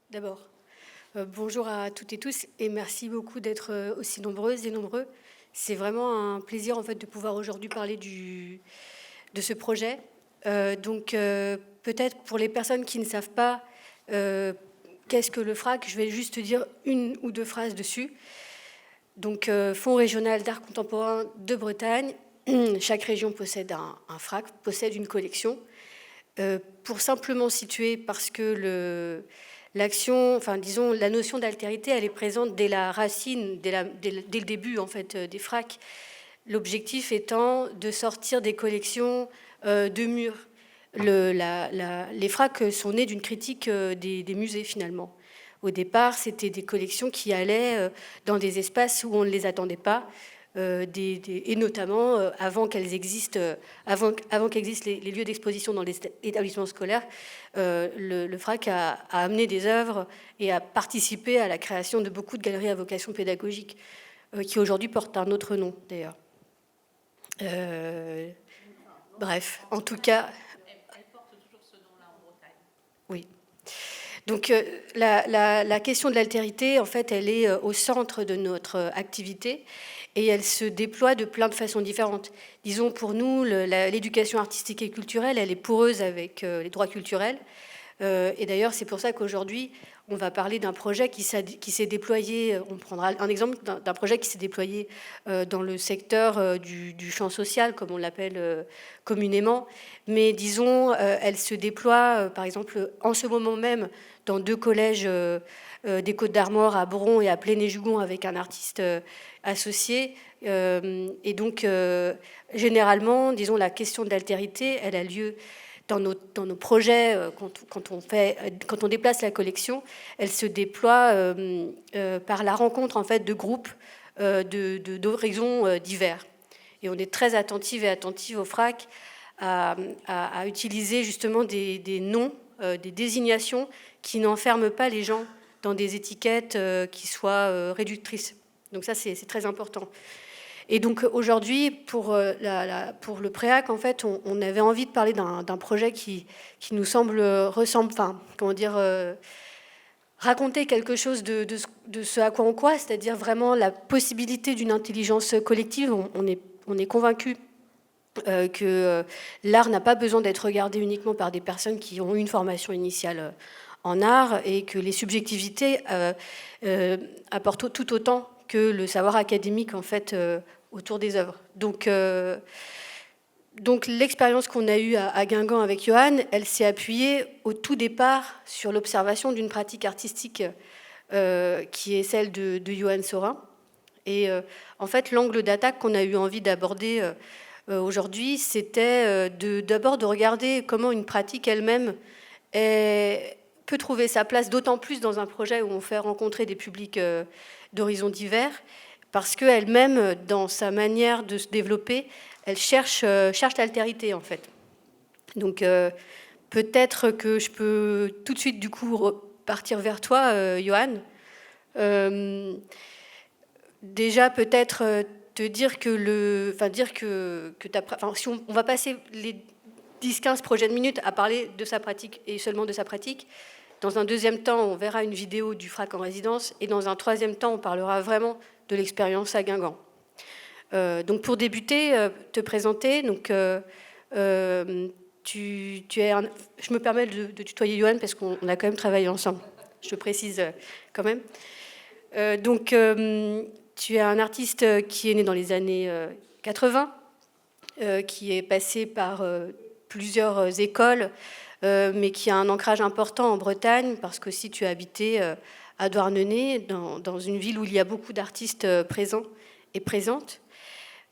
D'abord, bonjour à toutes et tous et merci beaucoup d'être aussi nombreuses et nombreux. C'est vraiment un plaisir en fait de pouvoir aujourd'hui parler de ce projet. Peut-être pour les personnes qui ne savent pas qu'est-ce que le FRAC, je vais juste dire une ou deux phrases dessus. Donc, Fonds régional d'art contemporain de Bretagne. Chaque région possède un FRAC, possède une collection. Pour simplement situer, parce que l'action, enfin disons, la notion d'altérité, elle est présente dès la racine, dès le début en fait des FRAC. L'objectif étant de sortir des collections de murs. Les FRAC sont nés d'une critique des musées finalement. Au départ, c'était des collections qui allaient dans des espaces où on ne les attendait pas. Et notamment avant qu'elles existent, avant qu'existent les lieux d'exposition dans les établissements scolaires, le FRAC a amené des œuvres et a participé à la création de beaucoup de galeries à vocation pédagogique, qui aujourd'hui portent un autre nom d'ailleurs. Bref, en tout cas... Elle porte toujours ce nom-là en Bretagne. Oui. Donc la question de l'altérité, en fait, elle est au centre de notre activité et elle se déploie de plein de façons différentes. Disons, pour nous, l'éducation artistique et culturelle, elle est poreuse avec les droits culturels. Et d'ailleurs, c'est pour ça qu'aujourd'hui, on va parler d'un projet qui s'est déployé, on prendra un exemple d'un projet qui s'est déployé dans le secteur du champ social, comme on l'appelle communément. Mais disons, elle se déploie, par exemple, en ce moment même, dans 2 collèges des Côtes-d'Armor, à Bron et à Pléné-Jugon, avec un artiste associé. Et donc, généralement, disons, la question de l'altérité, elle a lieu dans nos projets, quand on déplace la collection, elle se déploie par la rencontre en fait de groupes d'horizons divers. Et on est très attentive et attentive au FRAC à utiliser justement des noms, des désignations qui n'enferment pas les gens dans des étiquettes qui soient réductrices. Donc ça, c'est très important. Et donc aujourd'hui, pour le Préac, en fait, on avait envie de parler d'un projet qui nous semble raconter quelque chose de ce à quoi on croit, c'est-à-dire vraiment la possibilité d'une intelligence collective. On est convaincu que l'art n'a pas besoin d'être regardé uniquement par des personnes qui ont une formation initiale en art et que les subjectivités apportent tout autant que le savoir académique en fait autour des œuvres. Donc l'expérience qu'on a eue à Guingamp avec Johan, elle s'est appuyée au tout départ sur l'observation d'une pratique artistique qui est celle de Johan Sorin. Et en fait, l'angle d'attaque qu'on a eu envie d'aborder aujourd'hui, c'était d'abord de regarder comment une pratique elle-même peut trouver sa place, d'autant plus dans un projet où on fait rencontrer des publics d'horizons divers, parce qu'elle-même, dans sa manière de se développer, elle cherche l'altérité, en fait. Donc, peut-être que je peux tout de suite, du coup, partir vers toi, Johan. Déjà, peut-être te dire que si on va passer les 10-15 prochaines minutes à parler de sa pratique et seulement de sa pratique. Dans un deuxième temps, on verra une vidéo du FRAC en résidence. Et dans un troisième temps, on parlera vraiment de l'expérience à Guingamp. Donc pour débuter, te présenter. Donc, tu es je me permets de tutoyer Johan parce qu'on a quand même travaillé ensemble. Je précise quand même. Tu es un artiste qui est né dans les années 80, qui est passé par plusieurs écoles, mais qui a un ancrage important en Bretagne, parce que si tu as habité à Douarnenez, dans une ville où il y a beaucoup d'artistes présents et présentes.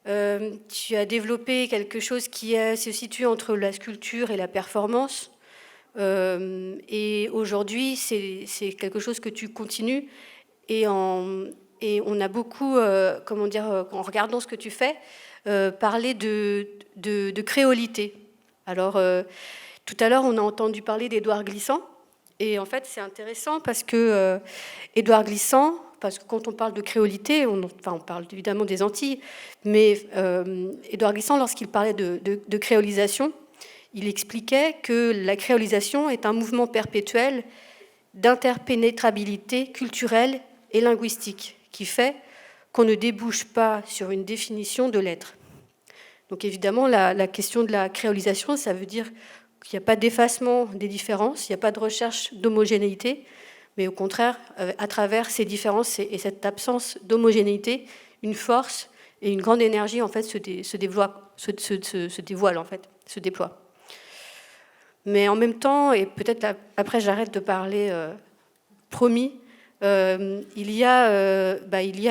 Tu as développé quelque chose qui se situe entre la sculpture et la performance. Et aujourd'hui, c'est quelque chose que tu continues. Et on a beaucoup, en regardant ce que tu fais, parlé de créolité. Alors, tout à l'heure, on a entendu parler d'Édouard Glissant. Et en fait, c'est intéressant parce que Édouard Glissant, parce que quand on parle de créolité, on parle évidemment des Antilles, mais Édouard Glissant, lorsqu'il parlait de créolisation, il expliquait que la créolisation est un mouvement perpétuel d'interpénétrabilité culturelle et linguistique qui fait qu'on ne débouche pas sur une définition de l'être. Donc évidemment, la question de la créolisation, ça veut dire qu'il n'y a pas d'effacement des différences, il n'y a pas de recherche d'homogénéité, mais au contraire, à travers ces différences et cette absence d'homogénéité, une force et une grande énergie en fait se dévoile en fait, se déploie. Mais en même temps, et peut-être après j'arrête de parler, promis, il y a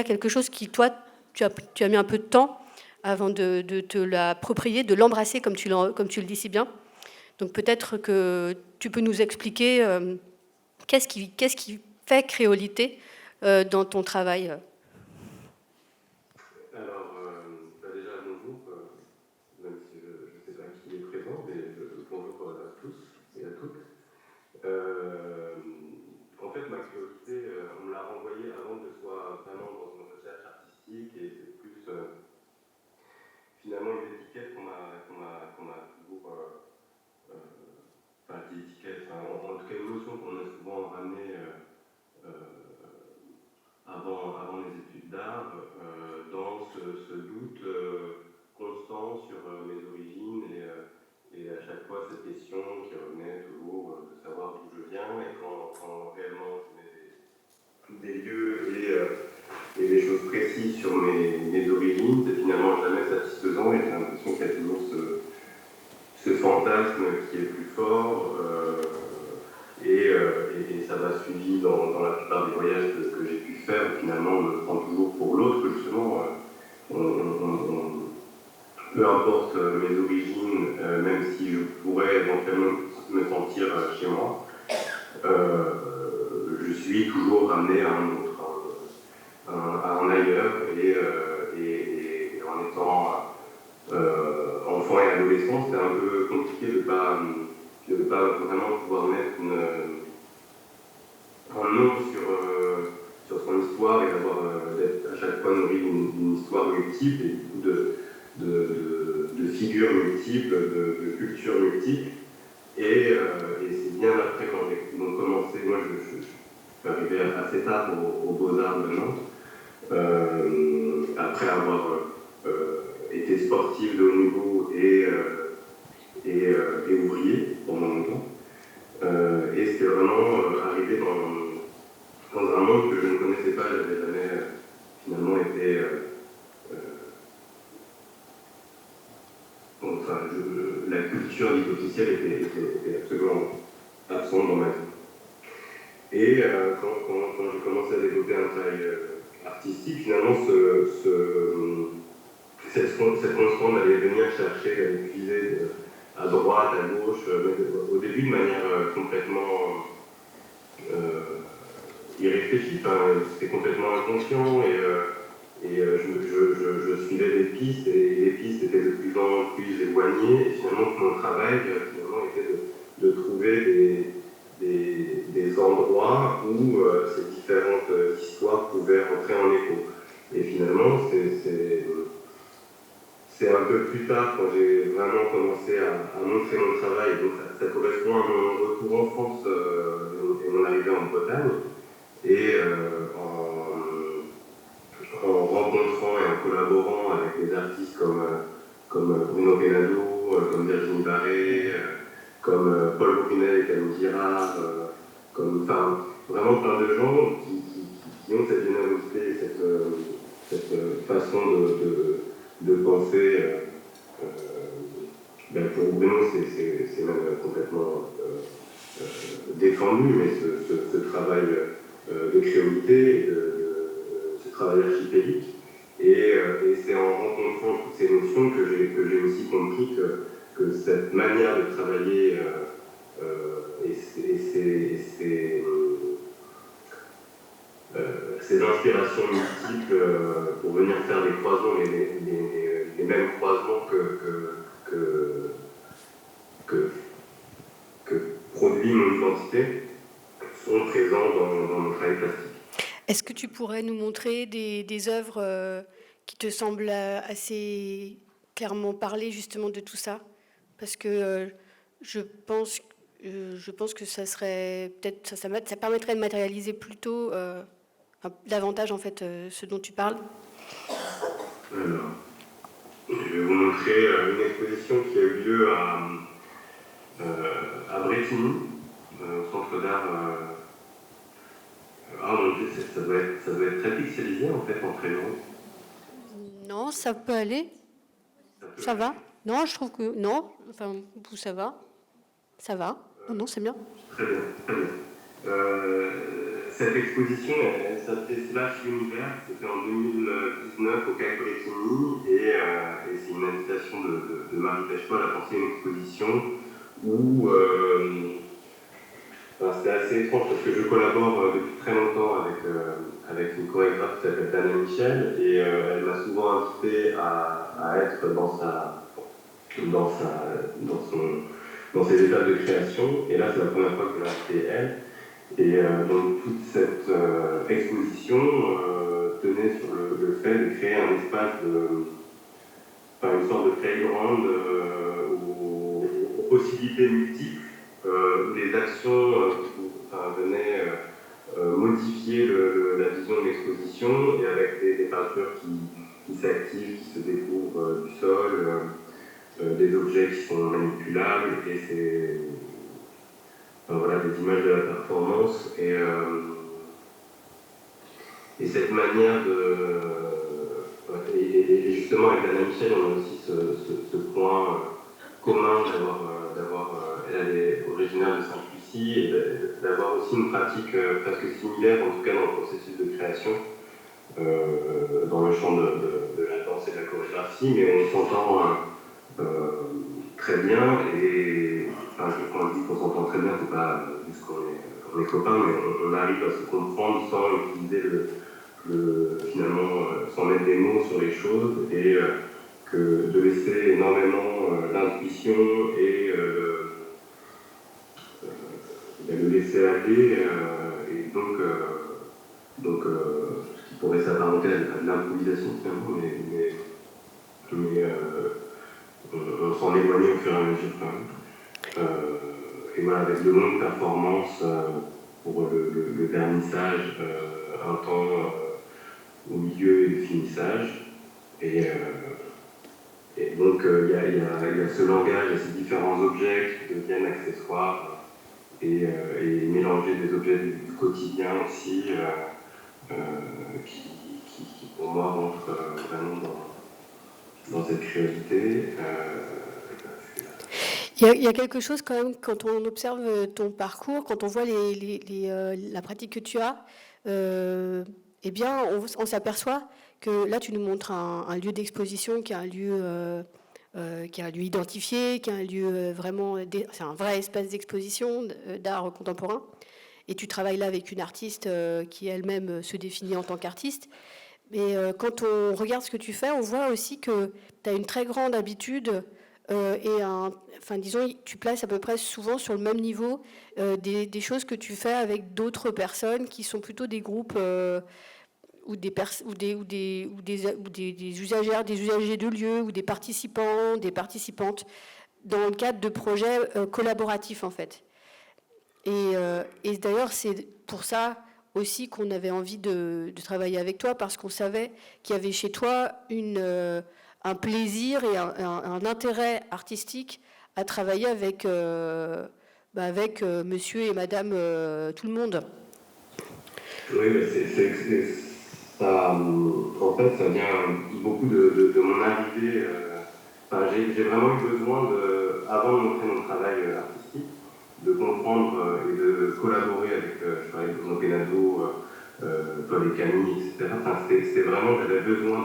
quelque chose qui, toi, tu as mis un peu de temps avant de te l'approprier, de l'embrasser comme tu le dis si bien. Donc peut-être que tu peux nous expliquer qu'est-ce qui fait créolité dans ton travail. Alors, déjà bonjour, même si je ne sais pas qui est présent, mais bonjour à tous et à toutes. En fait, ma créolité, on me l'a renvoyée avant que je sois vraiment dans une recherche artistique, et c'est plus finalement une étiquette qu'on m'a toujours, enfin d'étiquette, en tout cas une notion qu'on a souvent ramenée avant les études d'art, dans ce doute constant sur mes origines, et à chaque fois cette question qui revenait toujours de savoir d'où je viens, et quand réellement je mets des lieux et des choses précises sur mes origines, c'est finalement jamais satisfaisant, et j'ai l'impression qu'il y a toujours ce fantasme qui est plus fort, et ça va suivi dans la plupart des voyages que j'ai pu faire. Finalement, on me prend toujours pour l'autre, justement. Peu importe mes origines, même si je pourrais éventuellement me sentir chez moi, je suis toujours ramené à un autre, à un ailleurs, et en étant enfant et adolescent, c'est un peu compliqué de ne pas vraiment pouvoir mettre un nom sur son histoire, et d'être à chaque fois nourri d'une histoire multiple, et de figures multiples, de cultures multiples. Et c'est bien après, quand j'ai commencé, moi je suis arrivé assez tard aux Beaux-Arts de Nantes, après avoir été sportif de haut niveau et ouvrier pendant longtemps. Et c'était vraiment arrivé dans un monde que je ne connaissais pas. J'avais jamais finalement été... la culture dite officielle était absolument absente dans ma vie. Et quand j'ai commencé à développer un travail artistique, finalement, cette constante d'aller venir chercher, d'aller puiser à droite, à gauche, au début de manière complètement irréfléchie, c'était complètement inconscient, et je suivais des pistes, et les pistes étaient de plus en plus éloignées, et finalement mon travail était de trouver des endroits où ces différentes histoires pouvaient rentrer en écho. Et finalement, c'est un peu plus tard, quand j'ai vraiment commencé à montrer mon travail, donc ça correspond à mon retour en France et mon arrivée en Bretagne, et en rencontrant et en collaborant avec des artistes comme Bruno Benado, comme Virginie Barré, comme Paul Brunet et Camille Girard, vraiment plein de gens qui ont cette générosité et cette façon de penser. Pour Bruno, c'est même complètement défendu, mais ce travail de créolité, ce travail archipélique, et c'est en rencontrant toutes ces notions que j'ai aussi compris que cette manière de travailler ces inspirations multiples pour venir faire des croisements, les mêmes croisements que produit mon identité, sont présents dans mon travail plastique. Est-ce que tu pourrais nous montrer des œuvres qui te semblent assez clairement parler justement de tout ça? Parce que Je pense que ça serait peut-être ça permettrait de matérialiser plutôt davantage en fait ce dont tu parles. Alors, je vais vous montrer une exposition qui a eu lieu à Brétigny, au centre d'art. Ah mon Dieu, ça doit être très pixelisé en fait en crayon. Non, ça peut aller. Ça va. Non, je trouve que non. Enfin, ça va. Ça va. Non, c'est bien. Très bien, très bien. Cette exposition, elle s'appelait Slash Univers, c'était en 2019 au CAC Brétigny, et c'est une invitation de Marie Pechetois à penser une exposition où c'était assez étrange parce que je collabore depuis très longtemps avec une chorégraphe qui s'appelle Dana Michel, et elle m'a souvent invité à être dans ses étapes de création, et là c'est la première fois que je l'ai invitée elle. Et donc toute cette exposition tenait sur le fait de créer un espace une sorte de playground aux possibilités multiples, où les actions venaient modifier la vision de l'exposition, et avec des peintures qui s'activent, qui se découvrent du sol, des objets qui sont manipulables, et c'est voilà, des images de la performance, et cette manière et justement avec Dana Michel, on a aussi ce point commun elle est originaire de Sainte-Lucie, et d'avoir aussi une pratique presque similaire, en tout cas dans le processus de création, dans le champ de la danse et de la chorégraphie, mais on s'entend très bien, et quand on dit qu'on s'entend très bien, c'est pas juste qu'on est copains, mais on arrive à se comprendre sans utiliser finalement sans mettre des mots sur les choses, et de laisser énormément l'intuition et le laisser aller, et donc ce qui pourrait s'apparenter à de l'improvisation finalement, mais on s'en éloigne au fur et à mesure quand même. Et voilà, avec de longues performances pour le vernissage, un temps au milieu et le finissage. Et donc il y a ce langage et ces différents objets qui deviennent accessoires, et mélanger des objets du quotidien aussi, qui pour moi rentrent vraiment dans cette curiosité. Il y a quelque chose quand même, quand on observe ton parcours, quand on voit la pratique que tu as, eh bien, on s'aperçoit que là, tu nous montres un lieu d'exposition qui est un lieu identifié, qui est un lieu vraiment, c'est un vrai espace d'exposition d'art contemporain. Et tu travailles là avec une artiste qui elle-même se définit en tant qu'artiste. Mais quand on regarde ce que tu fais, on voit aussi que tu as une très grande habitude disons, tu places à peu près souvent sur le même niveau des choses que tu fais avec d'autres personnes qui sont plutôt des groupes ou des usagères, des usagers de lieux, ou des participants, des participantes, dans le cadre de projets collaboratifs en fait. Et d'ailleurs, c'est pour ça aussi qu'on avait envie de travailler avec toi, parce qu'on savait qu'il y avait chez toi un plaisir et un intérêt artistique à travailler avec monsieur et madame tout le monde. Oui, ça, en fait, ça vient beaucoup de mon arrivée. J'ai vraiment eu besoin, avant de montrer mon travail artistique, de comprendre et de collaborer avec, je parlais de Bruno Penado, Paul et Camille, etc. C'était vraiment, j'avais besoin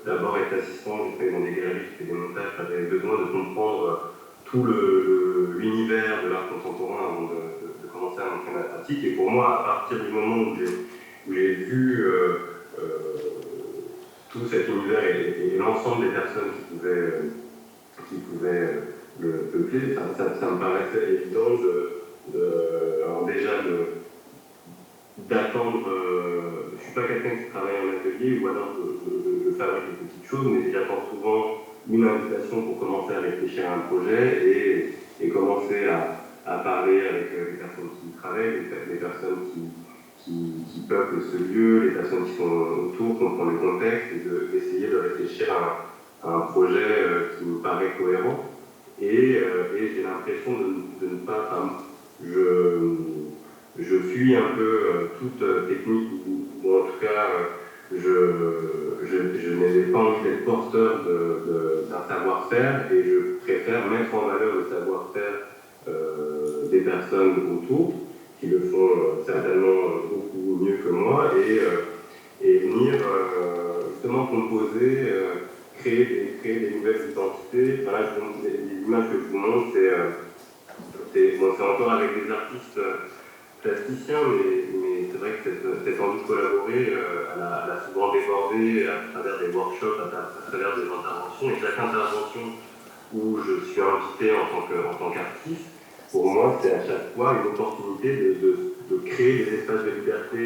d'abord être assistant, j'ai fait dans des galeries, j'ai fait des montages, j'avais besoin de comprendre tout l'univers de l'art contemporain avant de commencer à montrer ma pratique. Et pour moi, à partir du moment où j'ai vu tout cet univers et l'ensemble des personnes qui pouvaient le peupler, ça me paraissait évident alors déjà d'attendre. Je ne suis pas quelqu'un qui travaille en atelier, ou alors je fabrique des petites choses, mais j'attends souvent une invitation pour commencer à réfléchir à un projet, et et commencer à parler avec les personnes qui y travaillent, les personnes qui peuplent ce lieu, les personnes qui sont autour, comprendre le contexte et d'essayer de réfléchir à un projet qui nous paraît cohérent. Et j'ai l'impression de ne pas... Enfin, je fuis un peu toute technique, ou en tout cas, je n'ai pas envie d'être porteur d'un savoir-faire, et je préfère mettre en valeur le savoir-faire des personnes autour, qui le font certainement beaucoup mieux que moi, et venir justement composer, créer des nouvelles identités. Enfin, là, les images que je vous montre, c'est encore avec des artistes plasticiens, mais c'est vrai que cette envie de collaborer, elle a souvent débordé à travers des workshops, à travers des interventions, et chaque intervention où je suis invité en tant qu'artiste, pour moi, c'est à chaque fois une opportunité de créer des espaces de liberté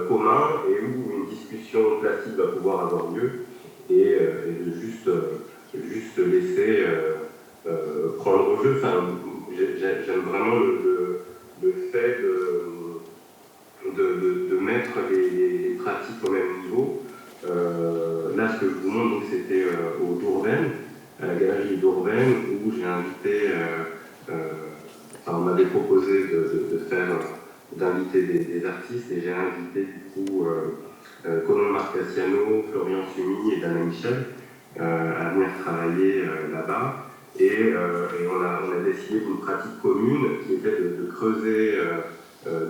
communs, et où une discussion plastique va pouvoir avoir lieu, et de juste laisser prendre au jeu. Enfin, j'aime vraiment le fait de mettre les pratiques au même niveau. Là, ce que je vous montre, c'était au Dourven, à la galerie Dourven, où j'ai invité, on m'avait proposé d'inviter des artistes, et j'ai invité du coup Colombe Marcassiano, Florian Sumi et Dana Michel à venir travailler là-bas. Et on a décidé d'une pratique commune qui était de creuser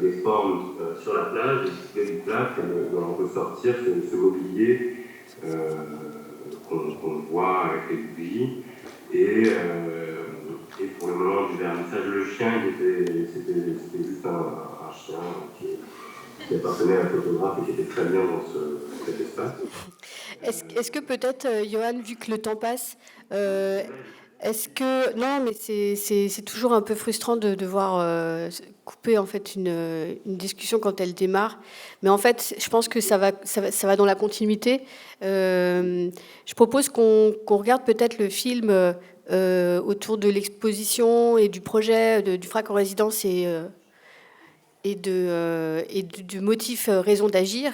des formes sur la plage, de trouver du plâtre et d'en ressortir ce mobilier qu'on voit avec les bougies. Et pour le moment du vernissage, le chien, c'était juste un chien qui appartenait à un photographe et qui était très bien dans cet espace. Est-ce que peut-être, Johan, vu que le temps passe, est-ce que... Non, mais c'est toujours un peu frustrant de devoir couper en fait une discussion quand elle démarre. Mais en fait, je pense que ça va dans la continuité. Je propose qu'on regarde peut-être le film autour de l'exposition et du projet du FRAC en résidence et du motif raison d'agir.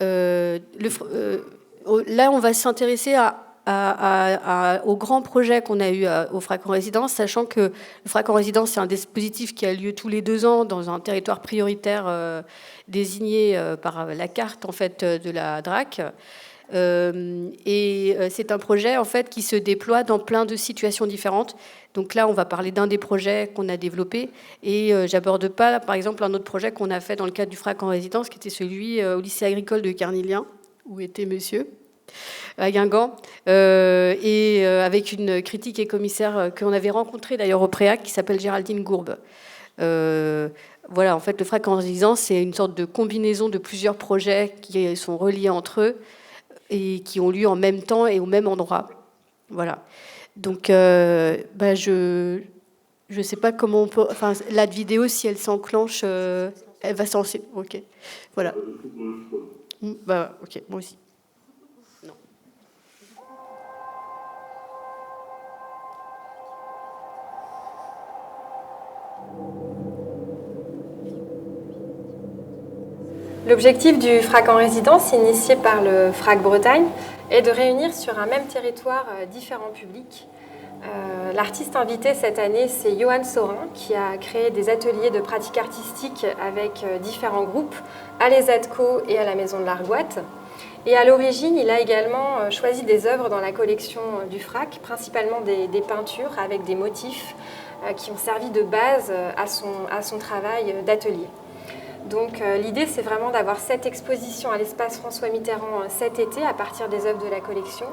Là, on va s'intéresser au grand projet qu'on a eu au FRAC en résidence, sachant que le FRAC en résidence, c'est un dispositif qui a lieu tous les 2 ans dans un territoire prioritaire désigné par la carte en fait, de la DRAC. C'est un projet en fait qui se déploie dans plein de situations différentes. Donc là, on va parler d'un des projets qu'on a développé, et j'aborde pas, par exemple, un autre projet qu'on a fait dans le cadre du FRAC en résidence, qui était celui au lycée agricole de Carnilien, où était monsieur, à Guingamp, avec une critique et commissaire qu'on avait rencontré d'ailleurs au Préac, qui s'appelle Géraldine Gourbe. Voilà, en fait, le FRAC en résidence, c'est une sorte de combinaison de plusieurs projets qui sont reliés entre eux et qui ont lieu en même temps et au même endroit. Voilà. Donc, je sais pas comment on peut... Enfin, la vidéo, si elle s'enclenche, elle va s'enchaîner. Ok. Voilà. Ok, moi aussi. Non. L'objectif du FRAC en résidence, initié par le FRAC Bretagne, est de réunir sur un même territoire différents publics. L'artiste invité cette année, c'est Johan Sorin, qui a créé des ateliers de pratique artistique avec différents groupes à l'ESATCO et à la Maison de l'Argoate. Et à l'origine, il a également choisi des œuvres dans la collection du FRAC, principalement des peintures avec des motifs qui ont servi de base à son travail d'atelier. Donc l'idée, c'est vraiment d'avoir cette exposition à l'espace François Mitterrand cet été à partir des œuvres de la collection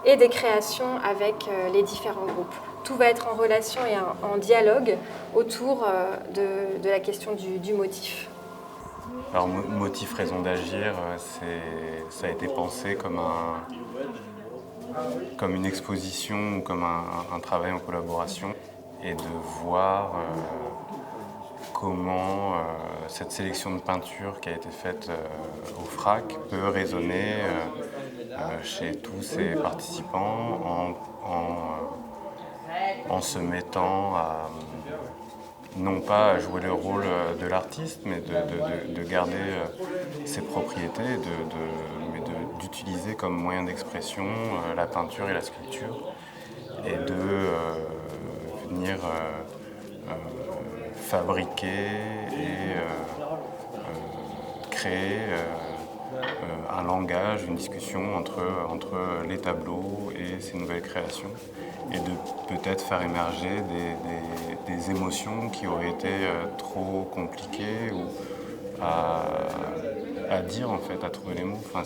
et des créations avec les différents groupes. Tout va être en relation et en dialogue autour de la question du motif. Alors, motif raison d'agir, ça a été pensé comme une exposition, comme un travail en collaboration, et de voir comment cette sélection de peintures qui a été faite au FRAC peut résonner chez tous ces participants en se mettant à, non pas à jouer le rôle de l'artiste, mais de garder ses propriétés, mais d'utiliser comme moyen d'expression la peinture et la sculpture, et de venir fabriquer et créer un langage, une discussion entre les tableaux et ces nouvelles créations, et de peut-être faire émerger des émotions qui auraient été trop compliquées ou à dire, en fait, à trouver les mots. Enfin,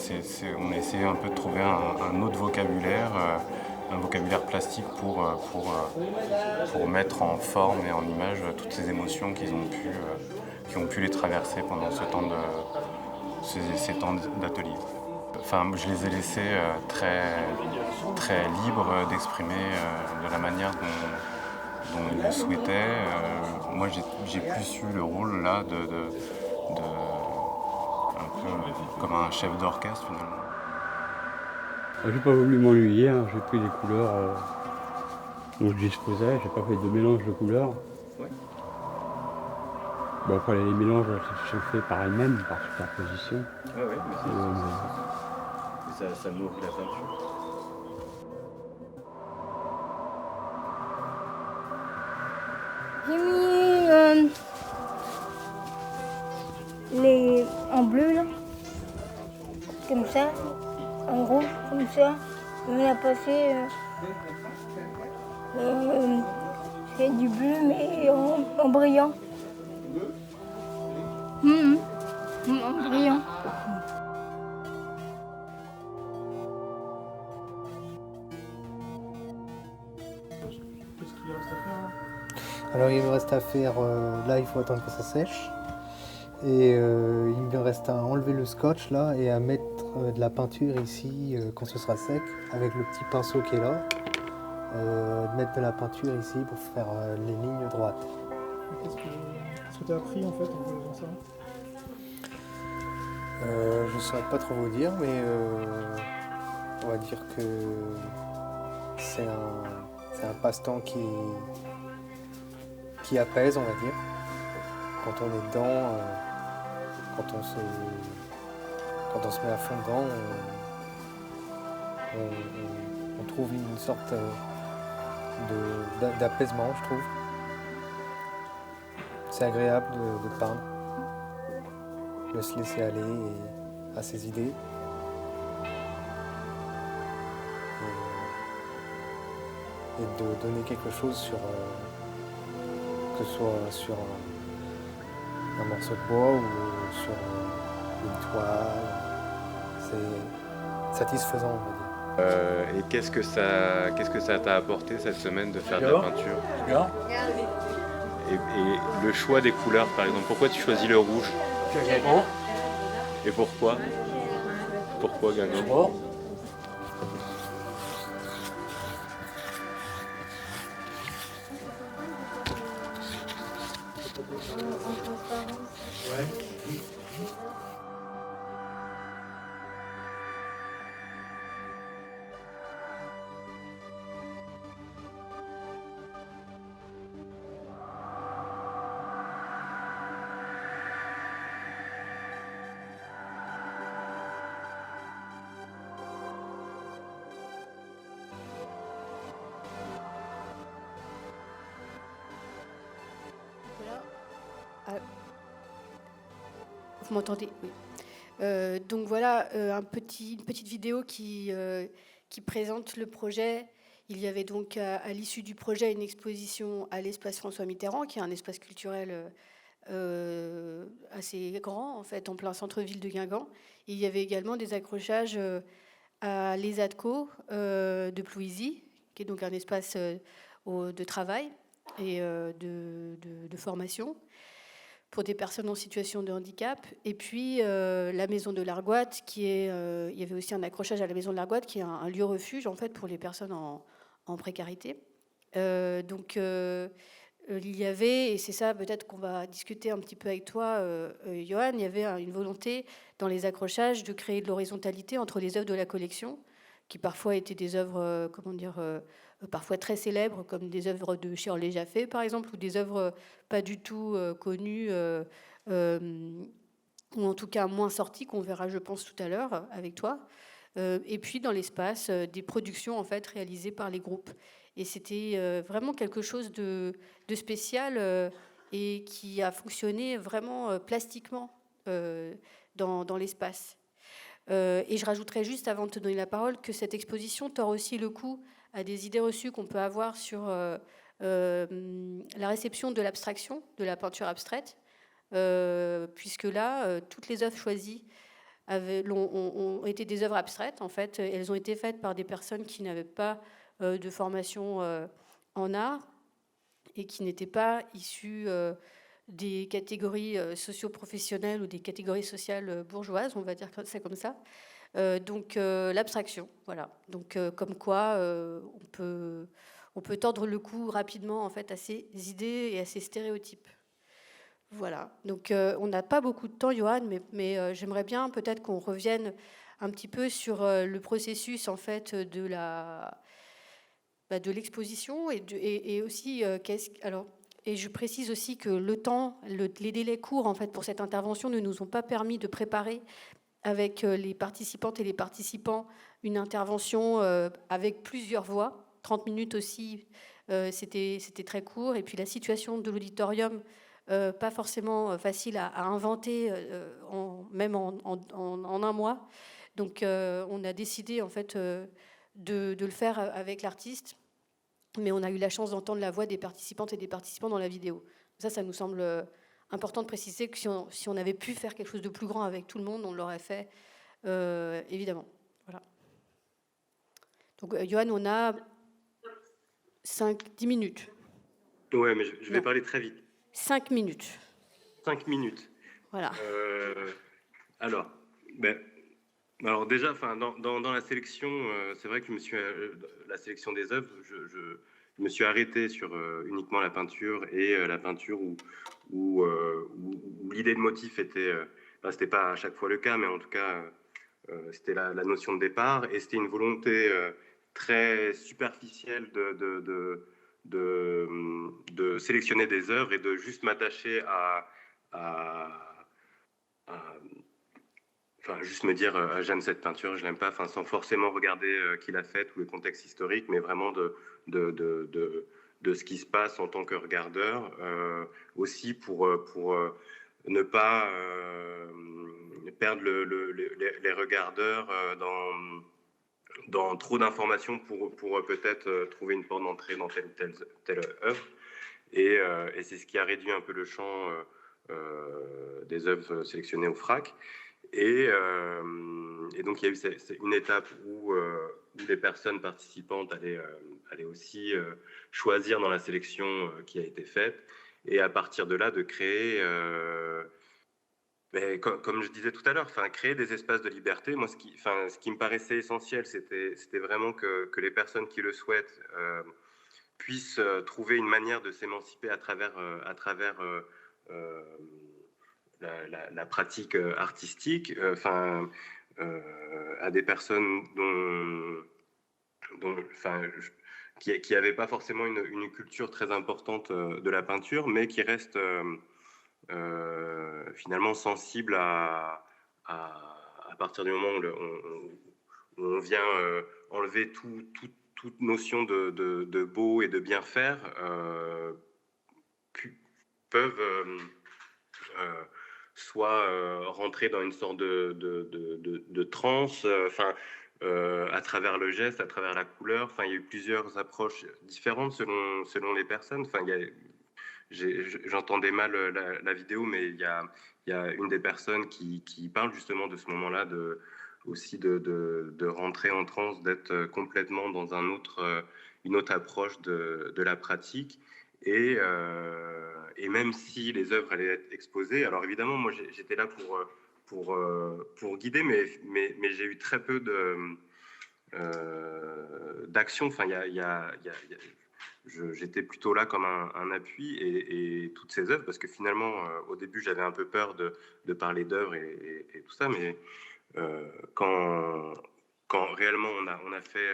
on a essayé un peu de trouver un autre vocabulaire, un vocabulaire plastique pour mettre en forme et en image toutes ces émotions qui ont pu les traverser pendant ces temps d'atelier. Enfin, je les ai laissés très libres d'exprimer de la manière dont ils le souhaitaient. Moi, j'ai plus eu le rôle là un peu comme un chef d'orchestre finalement. J'ai pas voulu m'ennuyer, hein. J'ai pris des couleurs dont je disposais, j'ai pas fait de mélange de couleurs. Ouais. Bon, après les mélanges sont faits par elles-mêmes, par superposition. Ouais, mais ça nourrit la peinture. J'ai mis les en bleu là, comme ça, en rouge comme ça. On a passé c'est du bleu mais en brillant. En brillant. Alors il me reste à faire, là il faut attendre que ça sèche. Et il me reste à enlever le scotch là et à mettre de la peinture ici quand ce sera sec avec le petit pinceau qui est là. Mettre de la peinture ici pour faire les lignes droites. Qu'est-ce que tu as appris en fait en faisant ça? Je ne saurais pas trop vous dire, mais on va dire que c'est un passe-temps qui apaise, on va dire. Quand on est dedans, quand on se met à fond dedans, on trouve une sorte d'apaisement, je trouve. C'est agréable de peindre, de se laisser aller à ses idées. Et de donner quelque chose que ce soit sur un morceau de bois ou sur une toile. C'est satisfaisant, on va dire. Et qu'est-ce que ça t'a apporté cette semaine de faire de la peinture? Et le choix des couleurs, par exemple, pourquoi tu choisis le rouge? Et pourquoi? Pourquoi Guingamp? Vous m'entendez? Oui. Donc voilà, une petite vidéo qui présente le projet. Il y avait donc à l'issue du projet une exposition à l'espace François Mitterrand, qui est un espace culturel assez grand, en fait, en plein centre-ville de Guingamp. Il y avait également des accrochages à l'ESADCO de Plouisy, qui est donc un espace de travail et de formation pour des personnes en situation de handicap. Et puis la Maison de l'Argoate, il y avait aussi un accrochage à la Maison de l'Argoate, qui est un lieu refuge en fait pour les personnes en précarité. Donc il y avait, et c'est ça peut-être qu'on va discuter un petit peu avec toi, Johan, il y avait une volonté dans les accrochages de créer de l'horizontalité entre les œuvres de la collection, qui parfois étaient des œuvres, parfois très célèbres, comme des œuvres de Shirley Jaffé, par exemple, ou des œuvres pas du tout connues, ou en tout cas moins sorties, qu'on verra, je pense, tout à l'heure avec toi. Et puis dans l'espace, des productions en fait réalisées par les groupes. Et c'était vraiment quelque chose de spécial et qui a fonctionné vraiment plastiquement dans l'espace. Et je rajouterais juste, avant de te donner la parole, que cette exposition tord aussi le cou à des idées reçues qu'on peut avoir sur la réception de l'abstraction, de la peinture abstraite, puisque là, toutes les œuvres choisies ont été des œuvres abstraites. En fait, elles ont été faites par des personnes qui n'avaient pas de formation en art et qui n'étaient pas issues des catégories socio-professionnelles ou des catégories sociales bourgeoises, on va dire ça comme ça. Donc l'abstraction, voilà. Donc comme quoi on peut tordre le cou rapidement en fait à ces idées et à ces stéréotypes. Voilà. Donc on n'a pas beaucoup de temps, Johan, mais j'aimerais bien peut-être qu'on revienne un petit peu sur le processus en fait de l'exposition et aussi alors. Et je précise aussi que le temps, les délais courts en fait pour cette intervention ne nous ont pas permis de préparer avec les participantes et les participants une intervention avec plusieurs voix. 30 minutes aussi, c'était très court. Et puis la situation de l'auditorium, pas forcément facile à inventer, même en un mois. Donc on a décidé en fait de le faire avec l'artiste. Mais on a eu la chance d'entendre la voix des participantes et des participants dans la vidéo. Ça nous semble important de préciser que si on avait pu faire quelque chose de plus grand avec tout le monde, on l'aurait fait, évidemment. Voilà. Donc, Johan, on a 10 minutes. Ouais, mais je vais parler très vite. 5 minutes. 5 minutes. Voilà. Alors déjà, dans la sélection, c'est vrai que la sélection des œuvres, je me suis arrêté sur uniquement la peinture et la peinture où l'idée de motif était, c'était pas à chaque fois le cas, mais en tout cas, c'était la notion de départ et c'était une volonté très superficielle de sélectionner des œuvres et de juste m'attacher juste me dire j'aime cette peinture, je l'aime pas, sans forcément regarder qui l'a faite ou le contexte historique, mais vraiment de ce qui se passe en tant que regardeur, aussi pour ne pas perdre les regardeurs dans trop d'informations pour peut-être trouver une porte d'entrée dans telle œuvre. Et c'est ce qui a réduit un peu le champ des œuvres sélectionnées au FRAC. Et donc il y a eu une étape où les personnes participantes allaient aussi choisir dans la sélection qui a été faite, et à partir de là de créer, comme je disais tout à l'heure, créer des espaces de liberté. Moi, ce qui me paraissait essentiel, c'était vraiment que les personnes qui le souhaitent puissent trouver une manière de s'émanciper à travers la pratique artistique, à des personnes qui n'avaient pas forcément une culture très importante de la peinture, mais qui restent finalement sensibles à partir du moment où on vient enlever toute notion de beau et de bien faire, peuvent soit rentrer dans une sorte de transe, à travers le geste, à travers la couleur. Il y a eu plusieurs approches différentes selon les personnes. J'entendais mal la vidéo, mais il y a une des personnes qui parle justement de ce moment-là, aussi de rentrer en transe, d'être complètement dans une autre approche de la pratique. Et même si les œuvres allaient être exposées, alors évidemment, moi j'étais là pour guider, mais j'ai eu très peu d'action. J'étais plutôt là comme un appui, et toutes ces œuvres, parce que finalement, au début, j'avais un peu peur de parler d'œuvres et tout ça, mais quand quand réellement on a fait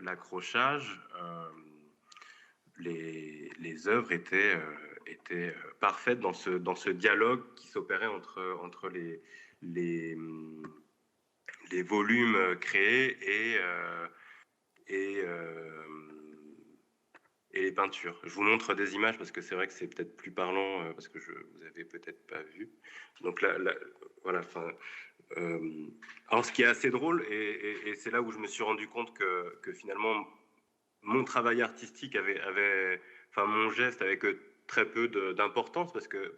l'accrochage, les œuvres étaient parfaites dans ce dialogue qui s'opérait entre les, les volumes créés et, et les peintures. Je vous montre des images parce que c'est vrai que c'est peut-être plus parlant parce que vous avez peut-être pas vu. Donc là voilà. Alors ce qui est assez drôle et c'est là où je me suis rendu compte que finalement mon travail artistique enfin mon geste avait que très peu d'importance parce que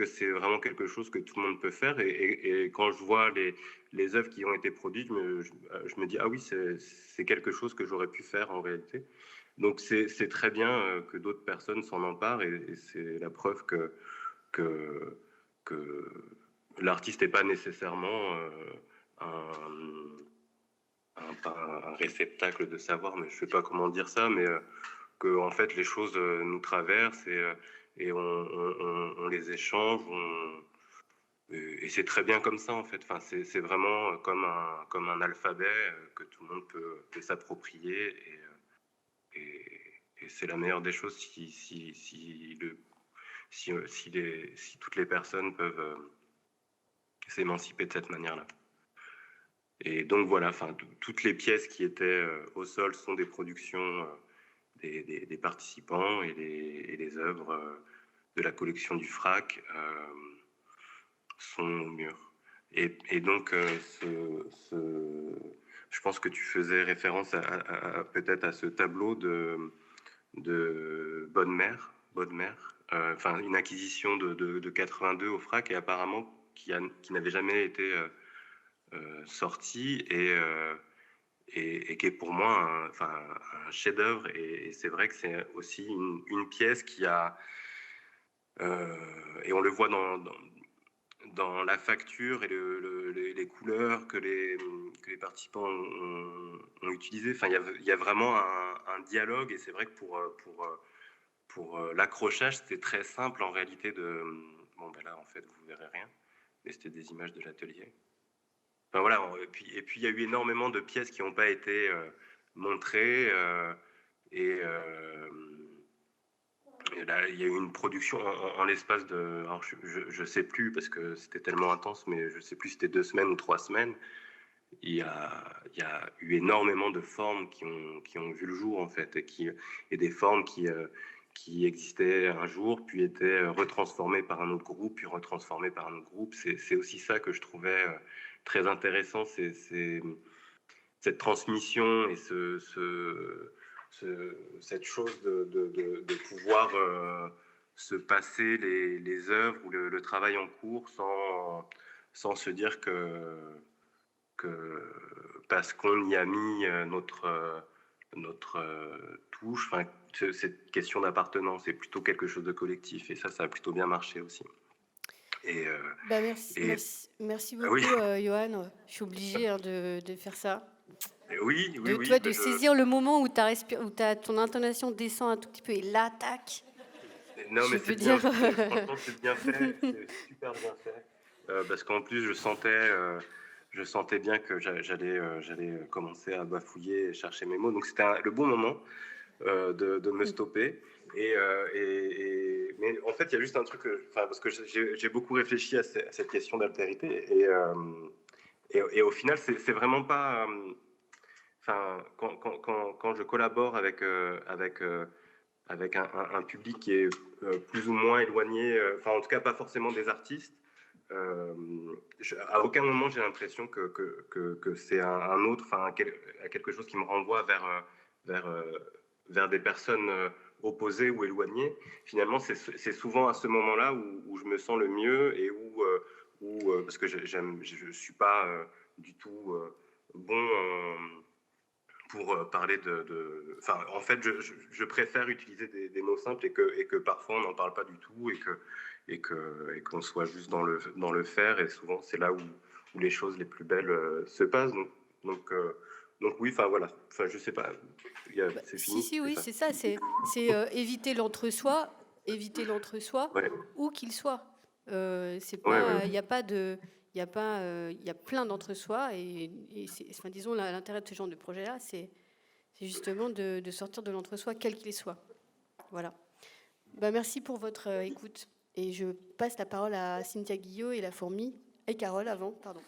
c'est vraiment quelque chose que tout le monde peut faire et quand je vois les œuvres qui ont été produites, je me dis ah oui c'est quelque chose que j'aurais pu faire en réalité. Donc c'est très bien que d'autres personnes s'en emparent et c'est la preuve que l'artiste n'est pas nécessairement un réceptacle de savoir, mais je ne sais pas comment dire ça, mais que en fait les choses nous traversent et on les échange, et c'est très bien comme ça en fait. Enfin, c'est vraiment comme un alphabet que tout le monde peut s'approprier et c'est la meilleure des choses si toutes les personnes peuvent s'émanciper de cette manière-là. Et donc voilà, enfin, toutes les pièces qui étaient au sol sont des productions des participants et les œuvres de la collection du FRAC sont au mur. Et donc, je pense que tu faisais référence peut-être à ce tableau de Bodmer, enfin une acquisition de 82 au FRAC et apparemment qui n'avait jamais été sorti et qui est pour moi un chef-d'œuvre et c'est vrai que c'est aussi une pièce qui a et on le voit dans la facture et les couleurs que les participants ont utilisées. Enfin, il y a vraiment un dialogue et c'est vrai que pour l'accrochage, c'était très simple en réalité bon ben là en fait vous verrez rien, mais c'était des images de l'atelier. Enfin, voilà, et puis il y a eu énormément de pièces qui n'ont pas été montrées et là, il y a eu une production en l'espace de... Alors je sais plus parce que c'était tellement intense, mais je sais plus si c'était 2 semaines ou 3 semaines. Il y a eu énormément de formes qui ont vu le jour en fait et des formes qui existaient un jour, puis étaient retransformées par un autre groupe, puis retransformées par un autre groupe. C'est aussi ça que je trouvais très intéressant, c'est cette transmission et cette chose de pouvoir se passer les œuvres ou le travail en cours sans se dire que parce qu'on y a mis notre touche, enfin, cette question d'appartenance, c'est plutôt quelque chose de collectif et ça a plutôt bien marché aussi. Merci beaucoup, oui. Johan. Je suis obligée de faire ça. Oui. De saisir le moment où ton intonation descend un tout petit peu et là, tac. Non, mais c'est bien. Franchement, c'est bien fait. C'est super bien fait. Parce qu'en plus, je sentais bien que j'allais commencer à bafouiller et chercher mes mots. Donc, c'était le bon moment de me stopper. Mais en fait, il y a juste un truc, parce que j'ai beaucoup réfléchi à cette question d'altérité. Et au final, c'est vraiment pas... quand je collabore avec un public qui est plus ou moins éloigné, en tout cas pas forcément des artistes, à aucun moment j'ai l'impression que c'est un autre, quelque chose qui me renvoie vers des personnes opposées ou éloignées. Finalement, c'est souvent à ce moment-là où je me sens le mieux et où parce que je suis pas du tout bon pour parler en fait, je préfère utiliser des mots simples et que parfois on n'en parle pas du tout et qu'on soit juste dans le faire. Et souvent, c'est là où les choses les plus belles se passent. Donc oui, voilà. Je sais pas. C'est fini. Si, oui, c'est ça. C'est éviter l'entre-soi, Ouais. où qu'il soit. C'est pas. Il n'y Il y a plein d'entre-soi et disons, l'intérêt de ce genre de projet-là, c'est justement de sortir de l'entre-soi, quel qu'il soit. Voilà. Merci pour votre écoute. Et je passe la parole à Cynthia Guillot et la fourmi, et Carole avant, pardon.